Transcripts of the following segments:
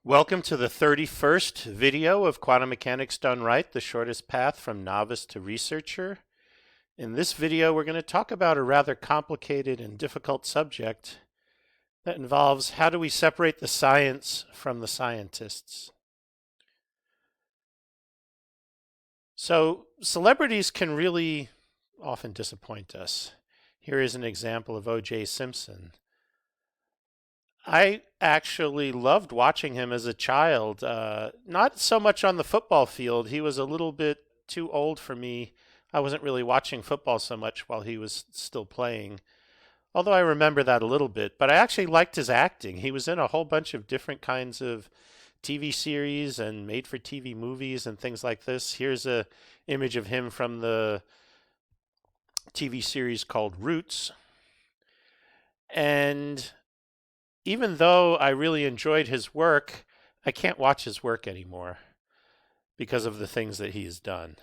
Welcome to the 31st video of Quantum Mechanics Done Right, the shortest path from novice to researcher. In this video, we're going to talk about a rather complicated and difficult subject that involves how do we separate the science from the scientists. So, celebrities can really often disappoint us. Here is an example of O.J. Simpson. I actually loved watching him as a child. Not so much on the football field. He was a little bit too old for me. I wasn't really watching football so much while he was still playing, although I remember that a little bit. But I actually liked his acting. He was in a whole bunch of different kinds of TV series and made for TV movies and things like this. Here's a image of him from the TV series called Roots. And even though I really enjoyed his work, I can't watch his work anymore because of the things that he has done.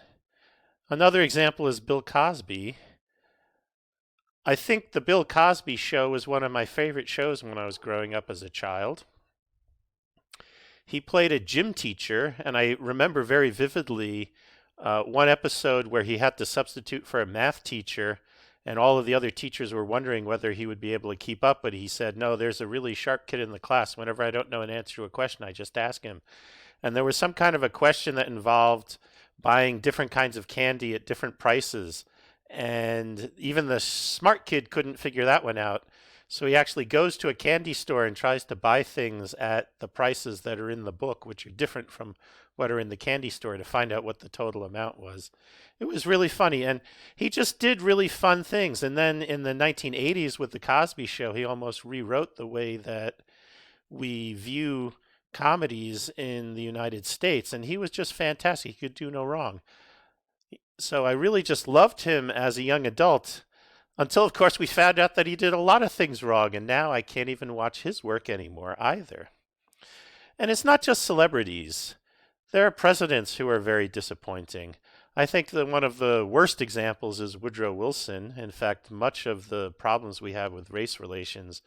Another example is Bill Cosby. I think the Bill Cosby Show was one of my favorite shows when I was growing up as a child. He played a gym teacher, and I remember very vividly one episode where he had to substitute for a math teacher, and all of the other teachers were wondering whether he would be able to keep up, but he said, no, there's a really sharp kid in the class. Whenever I don't know an answer to a question, I just ask him. And there was some kind of a question that involved buying different kinds of candy at different prices. And even the smart kid couldn't figure that one out. So he actually goes to a candy store and tries to buy things at the prices that are in the book, which are different from what are in the candy store, to find out what the total amount was. It was really funny. And he just did really fun things. And then in the 1980s with The Cosby Show, he almost rewrote the way that we view comedies in the United States. And he was just fantastic. He could do no wrong. So I really just loved him as a young adult until, of course, we found out that he did a lot of things wrong. And now I can't even watch his work anymore either. And it's not just celebrities. There are presidents who are very disappointing. I think that one of the worst examples is Woodrow Wilson. In fact, much of the problems we have with race relations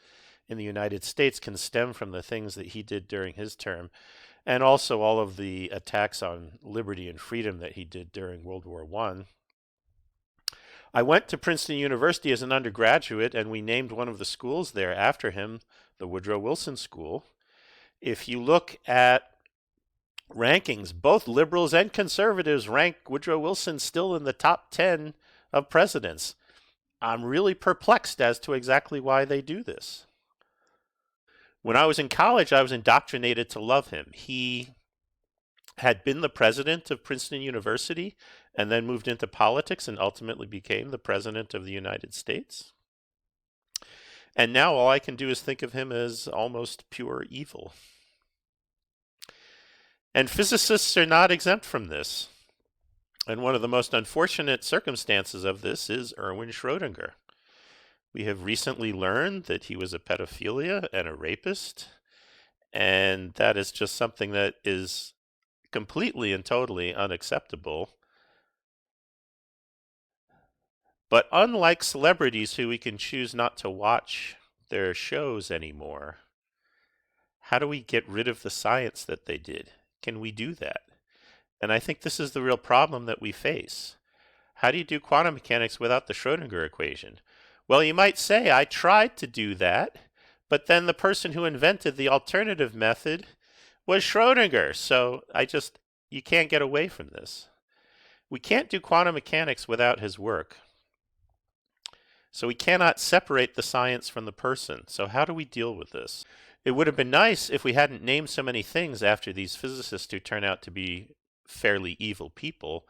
in the United States can stem from the things that he did during his term, and also all of the attacks on liberty and freedom that he did during World War I. I went to Princeton University as an undergraduate, and we named one of the schools there after him, the Woodrow Wilson School. If you look at rankings, both liberals and conservatives rank Woodrow Wilson still in the top 10 of presidents. I'm really perplexed as to exactly why they do this. When I was in college, I was indoctrinated to love him. He had been the president of Princeton University and then moved into politics and ultimately became the president of the United States. And now all I can do is think of him as almost pure evil. And physicists are not exempt from this. And one of the most unfortunate circumstances of this is Erwin Schrödinger. We have recently learned that he was a pedophilia and a rapist, and that is just something that is completely and totally unacceptable. But unlike celebrities who we can choose not to watch their shows anymore, how do we get rid of the science that they did? Can we do that? And I think this is the real problem that we face. How do you do quantum mechanics without the Schrödinger equation? Well, you might say, I tried to do that, but then the person who invented the alternative method was Schrödinger. So you can't get away from this. We can't do quantum mechanics without his work. So we cannot separate the science from the person. So how do we deal with this? It would have been nice if we hadn't named so many things after these physicists who turn out to be fairly evil people.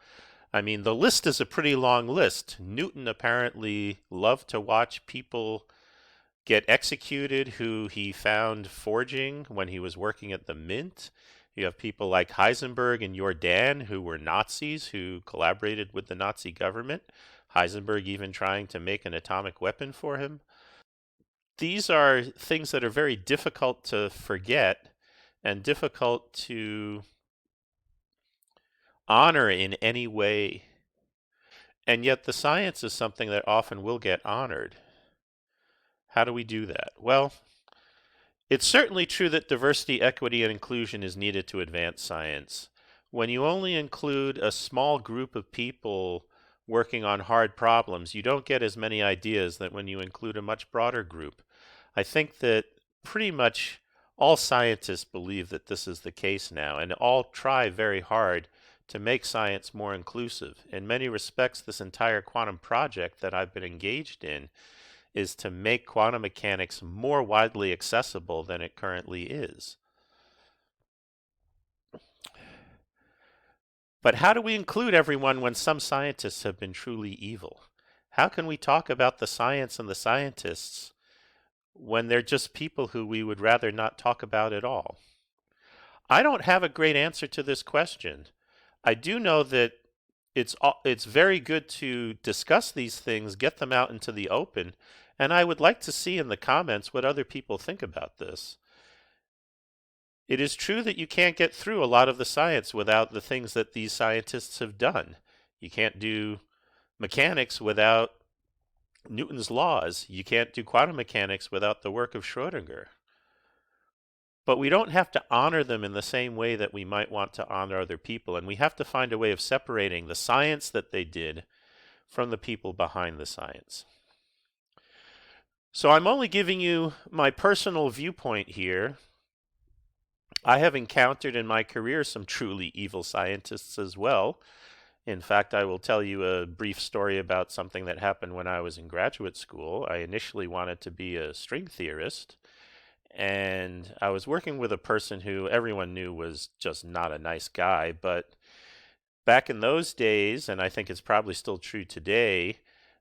I mean, the list is a pretty long list. Newton apparently loved to watch people get executed who he found forging when he was working at the mint. You have people like Heisenberg and Jordan who were Nazis who collaborated with the Nazi government. Heisenberg even trying to make an atomic weapon for him. These are things that are very difficult to forget and difficult to honor in any way. And yet the science is something that often will get honored. How do we do that? Well, It's certainly true that diversity, equity, and inclusion is needed to advance science. When you only include a small group of people working on hard problems, you don't get as many ideas than when you include a much broader group. I think that pretty much all scientists believe that this is the case now, and all try very hard to make science more inclusive. In many respects, this entire quantum project that I've been engaged in is to make quantum mechanics more widely accessible than it currently is. But how do we include everyone when some scientists have been truly evil? How can we talk about the science and the scientists when they're just people who we would rather not talk about at all? I don't have a great answer to this question. I do know that it's very good to discuss these things, get them out into the open, and I would like to see in the comments what other people think about this. It is true that you can't get through a lot of the science without the things that these scientists have done. You can't do mechanics without Newton's laws. You can't do quantum mechanics without the work of Schrödinger. But we don't have to honor them in the same way that we might want to honor other people, and we have to find a way of separating the science that they did from the people behind the science. So I'm only giving you my personal viewpoint here. I have encountered in my career some truly evil scientists as well. In fact, I will tell you a brief story about something that happened when I was in graduate school. I initially wanted to be a string theorist, and I was working with a person who everyone knew was just not a nice guy. But back in those days, and I think it's probably still true today,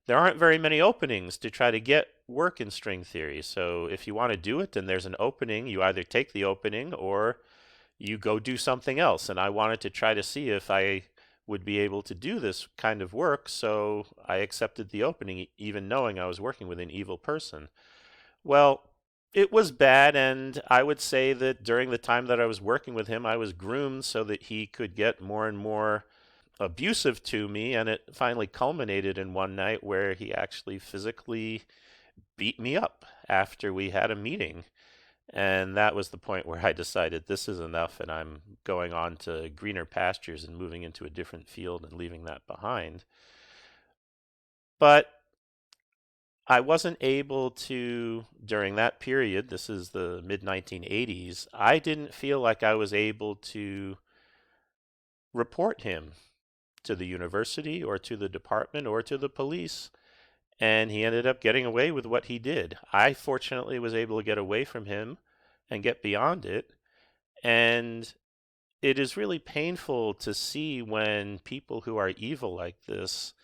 there aren't very many openings to try to get work in string theory. So if you want to do it and there's an opening, you either take the opening or you go do something else. And I wanted to try to see if I would be able to do this kind of work, so I accepted the opening, even knowing I was working with an evil person. Well, it was bad, and I would say that during the time that I was working with him, I was groomed so that he could get more and more abusive to me, and it finally culminated in one night where he actually physically beat me up after we had a meeting. And that was the point where I decided this is enough, and I'm going on to greener pastures and moving into a different field and leaving that behind. But I wasn't able to, during that period, this is the mid 1980s, I didn't feel like I was able to report him to the university or to the department or to the police. And he ended up getting away with what he did. I fortunately was able to get away from him and get beyond it. And it is really painful to see when people who are evil like this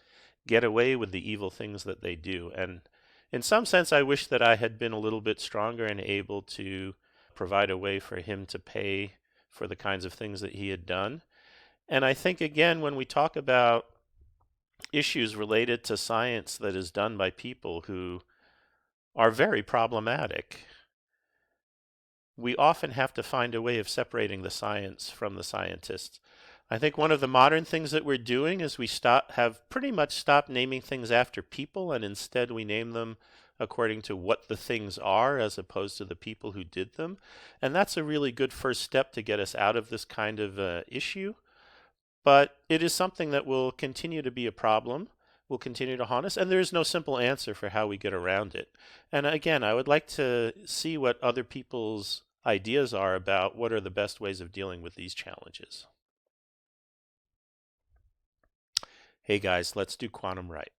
get away with the evil things that they do. And in some sense, I wish that I had been a little bit stronger and able to provide a way for him to pay for the kinds of things that he had done. And I think, again, when we talk about issues related to science that is done by people who are very problematic, we often have to find a way of separating the science from the scientists. I think one of the modern things that we're doing is we have pretty much stopped naming things after people, and instead we name them according to what the things are as opposed to the people who did them. And that's a really good first step to get us out of this kind of issue. But it is something that will continue to be a problem, will continue to haunt us, and there is no simple answer for how we get around it. And again, I would like to see what other people's ideas are about what are the best ways of dealing with these challenges. Hey guys, let's do quantum right.